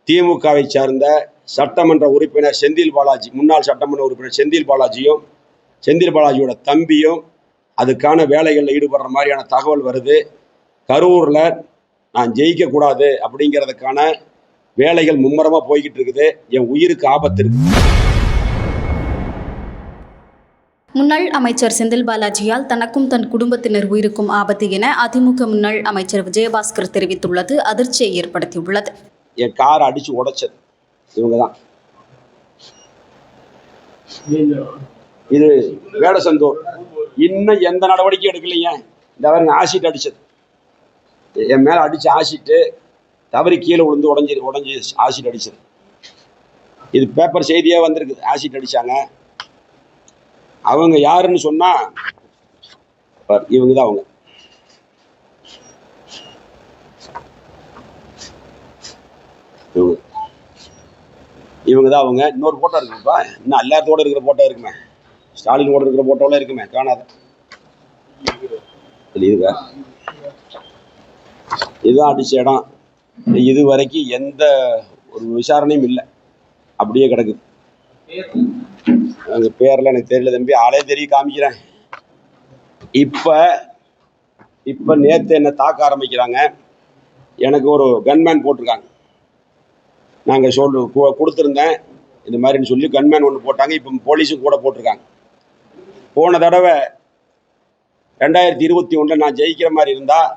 திமுகவை சார்ந்த சட்டமன்ற உறுப்பினர் செந்தில் பாலாஜி, முன்னாள் சட்டமன்ற உறுப்பினர் செந்தில் பாலாஜியும் செந்தில் பாலாஜியோட தம்பியும் அதுக்கான வேலைகளில் ஈடுபடுற மாதிரியான தகவல் வருது. கரூரில் நான் ஜெயிக்கக்கூடாது அப்படிங்கிறதுக்கான வேலைகள் மும்முரமாக போய்கிட்டு இருக்குது. என் உயிருக்கு ஆபத்து இருக்கு. முன்னாள் அமைச்சர் செந்தில் பாலாஜியால் தனக்கும் தன் குடும்பத்தினர் உயிருக்கும் ஆபத்து என அதிமுக முன்னாள் அமைச்சர் விஜயபாஸ்கர் தெரிவித்துள்ளது அதிர்ச்சியை ஏற்படுத்தியுள்ளது. என் காரை அடிச்சு உடைச்சது இவங்க தான். இது வேடசந்தூர். இன்னும் எந்த நடவடிக்கையும் எடுக்கலைங்க. இந்த அவருங்க ஆசிட் அடிச்சது, என் மேல அடிச்சு ஆசிட்டு தவறி கீழே விழுந்து உடஞ்சி ஆசிட் அடிச்சது. இது பேப்பர் செய்தியா வந்திருக்கு. ஆசிட் அடிச்சாங்க. அவங்க யாருன்னு சொன்னா இவங்க தான். இவங்க தான் அவங்க. இன்னொரு போட்டோ இருக்குப்பா, இன்னும் எல்லாத்தோட இருக்கிற போட்டோ இருக்குமே, ஸ்டாலின் கூட இருக்கிற போட்டோலாம் இருக்குமே, காணாத இருக்கா? இதுதான் அடிச்ச இடம். இது வரைக்கும் எந்த ஒரு விசாரணையும் இல்லை, அப்படியே கிடக்குது. அவங்க பேர்ல எனக்கு தெரியல தம்பி, ஆளே தெரிய காமிக்கிறேன். இப்ப நேத்து என்ன தாக்க ஆரம்பிக்கிறாங்க. எனக்கு ஒரு கன்மேன் போட்டிருக்காங்க. நாங்கள் கொடுத்துருந்தேன் இந்த மாதிரின்னு சொல்லி கன்மேன் ஒன்று போட்டாங்க. இப்போ போலீஸும் கூட போட்டிருக்காங்க. போன தடவை 2021 நான் ஜெயிக்கிற மாதிரி இருந்தால்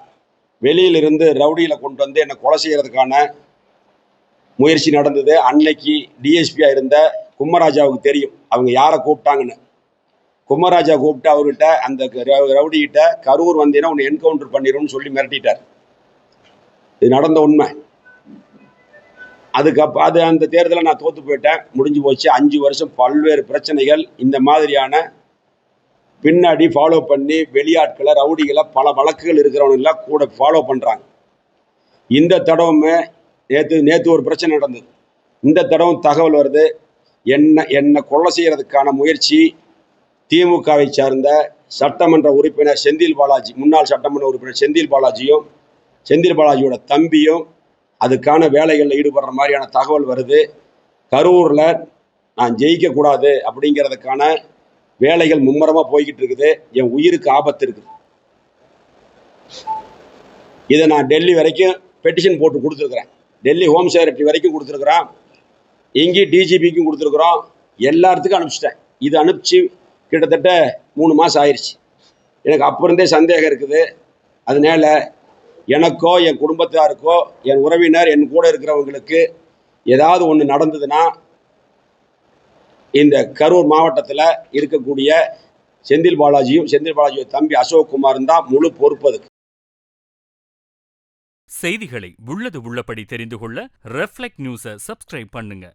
வெளியிலிருந்து ரவுடியில் கொண்டு வந்து என்னை கொலை செய்கிறதுக்கான முயற்சி நடந்தது. அன்னைக்கு டிஎஸ்பியாக இருந்த கும்மராஜாவுக்கு தெரியும் அவங்க யாரை கூப்பிட்டாங்கன்னு. கும்மராஜா கூப்பிட்டு அவர்கிட்ட அந்த ரவுடிகிட்ட கரூர் வந்தீங்கன்னா உன்னை என்கவுண்டர் பண்ணிடும்னு சொல்லி மிரட்டிட்டார். இது நடந்த உண்மை. அது அந்த தேர்தலில் நான் தோற்று போயிட்டேன், முடிஞ்சு போச்சு. 5 வருஷம் பல்வேறு பிரச்சனைகள். இந்த மாதிரியான பின்னாடி ஃபாலோ பண்ணி வெளியாட்களை, ரவுடிகளை, பல வழக்குகள் இருக்கிறவங்கெல்லாம் கூட ஃபாலோ பண்ணுறாங்க. இந்த தடவுமே நேற்று ஒரு பிரச்சனை நடந்தது. இந்த தடவும் தகவல் வருது, என்னை கொலை செய்யறதுக்கான முயற்சி திமுகவை சார்ந்த சட்டமன்ற உறுப்பினர் செந்தில் பாலாஜி, முன்னாள் சட்டமன்ற உறுப்பினர் செந்தில் பாலாஜியும் செந்தில் பாலாஜியோட தம்பியும் அதுக்கான வேலைகளில் ஈடுபடுற மாதிரியான தகவல் வருது. கரூரில் நான் ஜெயிக்கக்கூடாது அப்படிங்கிறதுக்கான வேலைகள் மும்முரமாக போய்கிட்டு இருக்குது. என் உயிருக்கு ஆபத்து இருக்குது. இதை நான் டெல்லி வரைக்கும் பெட்டிஷன் போட்டு கொடுத்துருக்குறேன். டெல்லி ஹோம் செக்ரட்டரி வரைக்கும் கொடுத்துருக்குறோம். இங்கேயும் டிஜிபிக்கும் கொடுத்துருக்குறோம். எல்லாத்துக்கும் அனுப்பிச்சிட்டேன். இது அனுப்பிச்சு கிட்டத்தட்ட 3 மாதம் ஆயிடுச்சு. எனக்கு அப்போ இருந்தே சந்தேகம் இருக்குது. அதனால எனக்கோ என் குடும்பத்தாருக்கோ என் உறவினர் என் கூட இருக்கிறவங்களுக்கு ஏதாவது ஒன்று நடந்ததுன்னா இந்த கரூர் மாவட்டத்தில் இருக்கக்கூடிய செந்தில் பாலாஜியும் செந்தில் பாலாஜியோட தம்பி அசோக் குமாரும் தான் முழு பொறுப்பதுக்கு. செய்திகளை உள்ளது உள்ளபடி தெரிந்து கொள்ள ரெஃப்ளெக்ட் நியூஸை சப்ஸ்கிரைப் பண்ணுங்க.